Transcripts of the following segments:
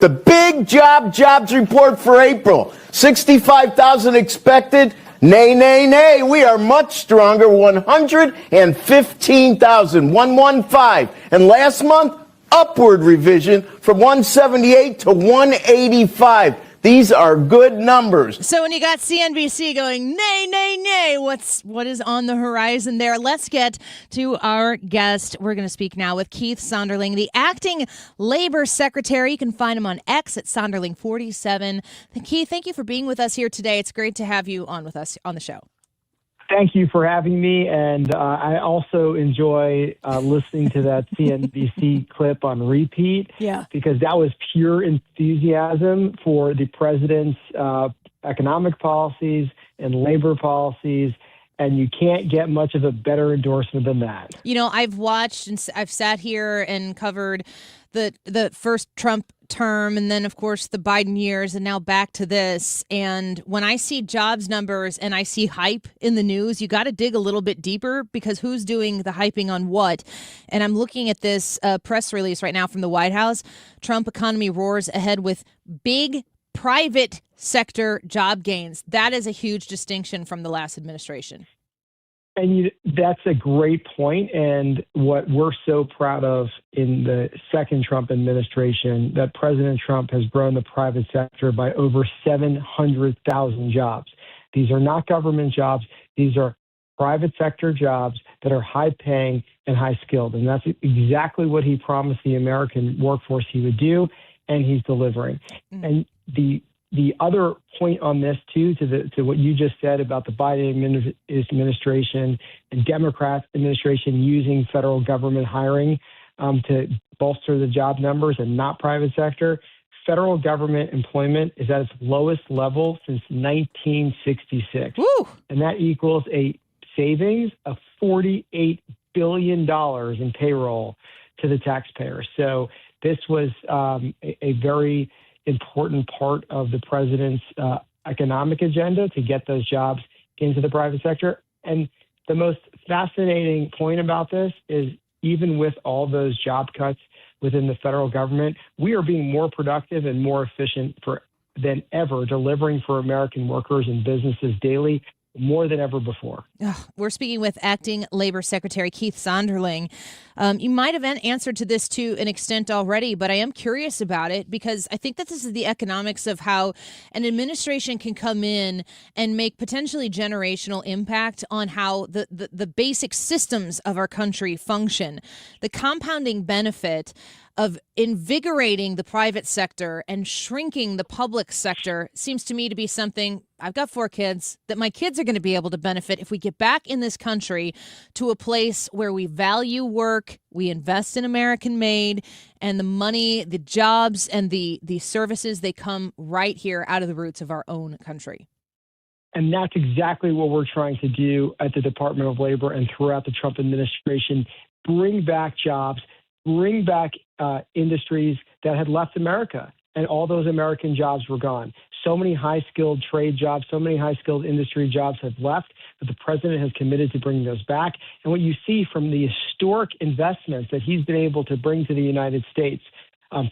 The big jobs report for April. 65,000 expected. Nay, nay, nay. We are much stronger. 115,000. 115. And last month, upward revision from 178 to 185. These are good numbers. So when you got CNBC going, nay, nay, nay, what is on the horizon there? Let's get to our guest. We're going to speak now with Keith Sonderling, the acting Labor Secretary. You can find him on X at Sonderling47. Keith, thank you for being with us here today. It's great to have you on with us on the show. Thank you for having me, and I also enjoy listening to that CNBC clip on repeat, because that was pure enthusiasm for the president's economic policies and labor policies, and you can't get much of a better endorsement than that. You know, I've watched and I've sat here and covered the first Trump term and then, of course, the Biden years and now back to this. And when I see jobs numbers and I see hype in the news, you got to dig a little bit deeper because who's doing the hyping on what? And I'm looking at this press release right now from the White House. Trump economy roars ahead with big private sector job gains. That is a huge distinction from the last administration. And that's a great point. And what we're so proud of in the second Trump administration, that President Trump has grown the private sector by over 700,000 jobs. These are not government jobs. These are private sector jobs that are high paying and high skilled. And that's exactly what he promised the American workforce he would do. And he's delivering. And the other point on this, too, to what you just said about the Biden administration and Democrat administration using federal government hiring to bolster the job numbers and not private sector, federal government employment is at its lowest level since 1966. Woo! And that equals a savings of $48 billion in payroll to the taxpayer. So this was a very important part of the president's economic agenda to get those jobs into the private sector. And the most fascinating point about this is even with all those job cuts within the federal government, we are being more productive and more efficient than ever, delivering for American workers and businesses daily, more than ever before. We're speaking with acting Labor Secretary Keith Sonderling. You might have answered to this to an extent already, but I am curious about it because I think that this is the economics of how an administration can come in and make potentially generational impact on how the basic systems of our country function. The compounding benefit of invigorating the private sector and shrinking the public sector seems to me to be something, I've got 4 kids, that my kids are going to be able to benefit if we get back in this country to a place where we value work, we invest in American made, and the money, the jobs, and the services, they come right here out of the roots of our own country. And that's exactly what we're trying to do at the Department of Labor and throughout the Trump administration. Bring back jobs, bring back industries that had left America, and all those American jobs were gone. So many high-skilled trade jobs, so many high-skilled industry jobs have left, but the president has committed to bringing those back. And what you see from the historic investments that he's been able to bring to the United States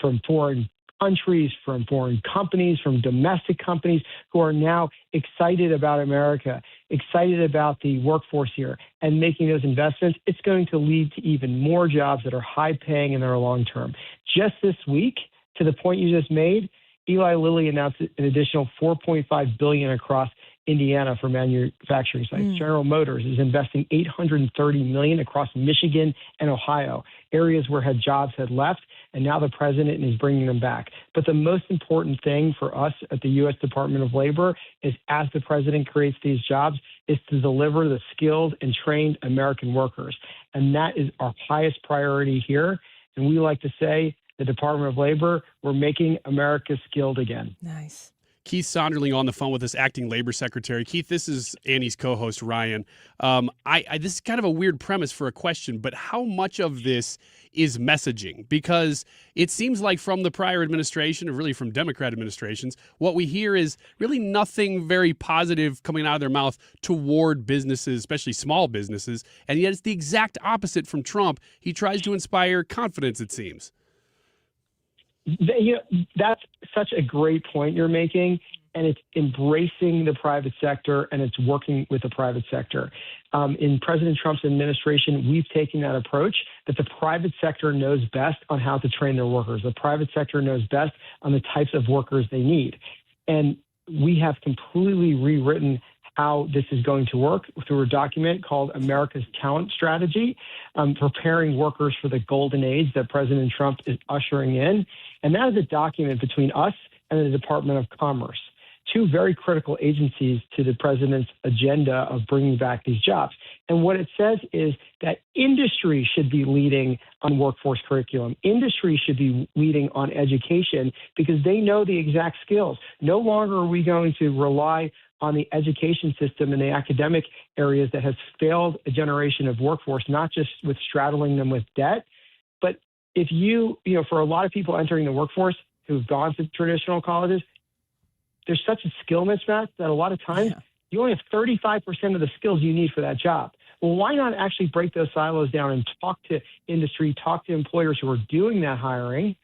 from foreign countries, from foreign companies, from domestic companies who are now excited about America, excited about the workforce here, and making those investments, it's going to lead to even more jobs that are high-paying and that are long-term. Just this week, to the point you just made, Eli Lilly announced an additional $4.5 billion across Indiana for manufacturing sites. General Motors is investing $830 million across Michigan and Ohio, areas where jobs had left, and now the president is bringing them back. But the most important thing for us at the U.S. Department of Labor is, as the president creates these jobs, is to deliver the skilled and trained American workers. And that is our highest priority here. And we like to say, the Department of Labor, we're making America skilled again. Nice. Keith Sonderling on the phone with us, acting Labor Secretary. Keith, this is Annie's co-host, Ryan. This is kind of a weird premise for a question, but how much of this is messaging? Because it seems like from the prior administration, or really from Democrat administrations, what we hear is really nothing very positive coming out of their mouth toward businesses, especially small businesses. And yet it's the exact opposite from Trump. He tries to inspire confidence, it seems. That's such a great point you're making, and it's embracing the private sector and it's working with the private sector. In President Trump's administration, we've taken that approach that the private sector knows best on how to train their workers. The private sector knows best on the types of workers they need. And we have completely rewritten how this is going to work through a document called America's Talent Strategy, preparing workers for the golden age that President Trump is ushering in. And that is a document between us and the Department of Commerce, two very critical agencies to the president's agenda of bringing back these jobs. And what it says is that industry should be leading on workforce curriculum. Industry should be leading on education because they know the exact skills. No longer are we going to rely on the education system and the academic areas that has failed a generation of workforce, not just with straddling them with debt, but if for a lot of people entering the workforce who've gone to traditional colleges, there's such a skill mismatch that a lot of times you only have 35% of the skills you need for that job. Well, why not actually break those silos down and talk to industry, talk to employers who are doing that hiring,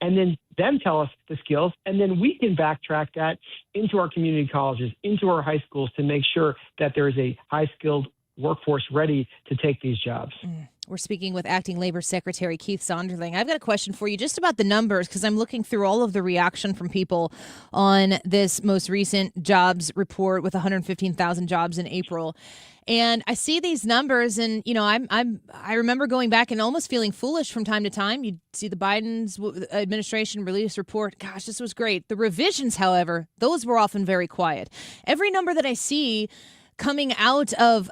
and then them tell us the skills, and then we can backtrack that into our community colleges, into our high schools to make sure that there is a high-skilled workforce ready to take these jobs. We're speaking with Acting Labor Secretary Keith Sonderling. I've got a question for you just about the numbers, because I'm looking through all of the reaction from people on this most recent jobs report with 115,000 jobs in April. And I see these numbers, and I remember going back and almost feeling foolish from time to time. You'd see the Biden's administration release report. Gosh, this was great. The revisions, however, those were often very quiet. Every number that I see coming out of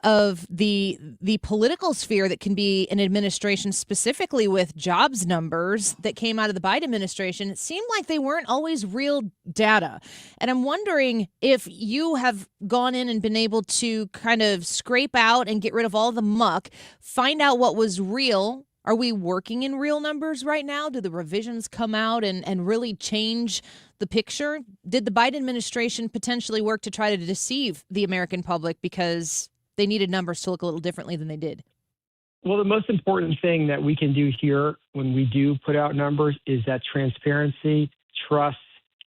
the political sphere that can be an administration, specifically with jobs numbers that came out of the Biden administration, it seemed like they weren't always real data. And I'm wondering if you have gone in and been able to kind of scrape out and get rid of all the muck, find out what was real. Are we working in real numbers right now? Do the revisions come out and really change the picture? Did the Biden administration potentially work to try to deceive the American public because they needed numbers to look a little differently than they did? Well, the most important thing that we can do here when we do put out numbers is that transparency, trust,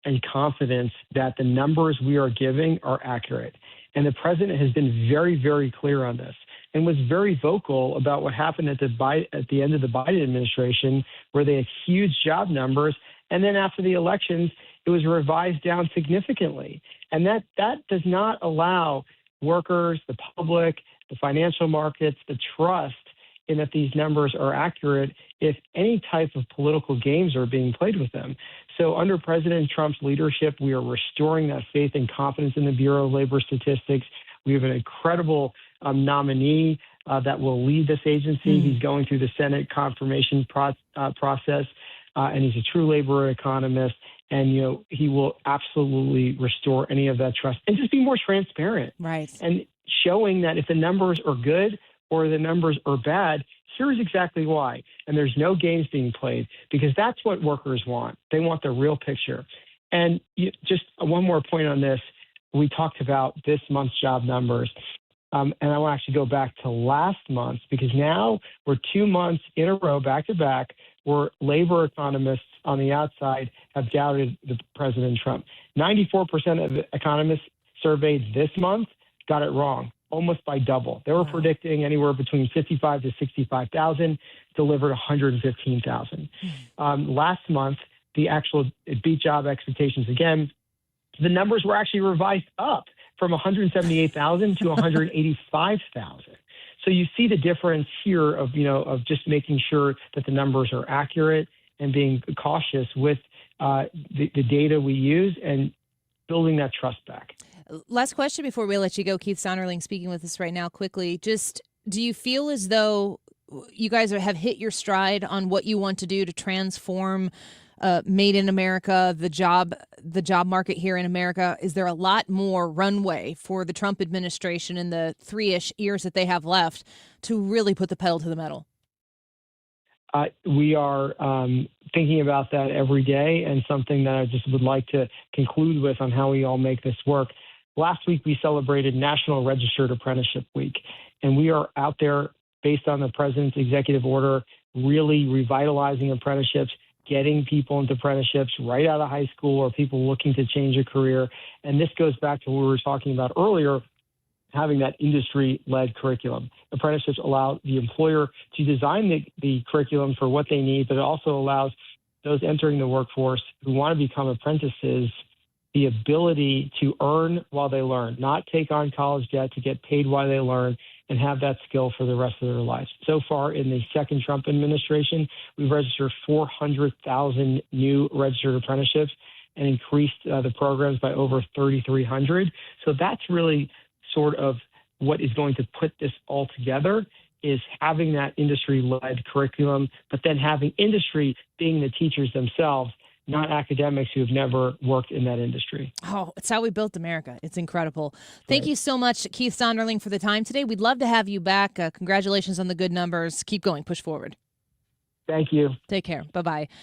and confidence that the numbers we are giving are accurate. And the president has been very, very clear on this and was very vocal about what happened at the end of the Biden administration, where they had huge job numbers. And then after the elections, it was revised down significantly. And that does not allow workers, the public, the financial markets, the trust in that these numbers are accurate if any type of political games are being played with them. So under President Trump's leadership, we are restoring that faith and confidence in the Bureau of Labor Statistics. We have an incredible nominee that will lead this agency. He's going through the Senate confirmation process, and he's a true labor economist. And, he will absolutely restore any of that trust and just be more transparent. Right. And showing that if the numbers are good or the numbers are bad, here's exactly why. And there's no games being played, because that's what workers want. They want the real picture. And just one more point on this. We talked about this month's job numbers. And I want to actually go back to last month, because now we're 2 months in a row, back to back, where labor economists on the outside have doubted President Trump. 94% of economists surveyed this month got it wrong, almost by double. They were predicting anywhere between 55 to 65,000, delivered 115,000. Last month, it beat job expectations again. The numbers were actually revised up from 178,000 to 185,000. So you see the difference here of just making sure that the numbers are accurate and being cautious with the data we use and building that trust back. Last question before we let you go, Keith Sonderling speaking with us right now quickly. Just, do you feel as though you guys have hit your stride on what you want to do to transform Made in America, the job market here in America? Is there a lot more runway for the Trump administration in the 3-ish years that they have left to really put the pedal to the metal? We are thinking about that every day, and something that I just would like to conclude with on how we all make this work. Last week, we celebrated National Registered Apprenticeship Week, and we are out there, based on the president's executive order, really revitalizing apprenticeships, getting people into apprenticeships right out of high school or people looking to change a career. And this goes back to what we were talking about earlier, having that industry-led curriculum. Apprenticeships allow the employer to design the curriculum for what they need, but it also allows those entering the workforce who want to become apprentices the ability to earn while they learn, not take on college debt, to get paid while they learn and have that skill for the rest of their lives. So far in the second Trump administration, we've registered 400,000 new registered apprenticeships and increased the programs by over 3,300. So that's really sort of what is going to put this all together, is having that industry-led curriculum, but then having industry being the teachers themselves, not academics who have never worked in that industry. Oh, it's how we built America. It's incredible. Thank you so much, Keith Sonderling, for the time today. We'd love to have you back. Congratulations on the good numbers. Keep going. Push forward. Thank you. Take care. Bye-bye.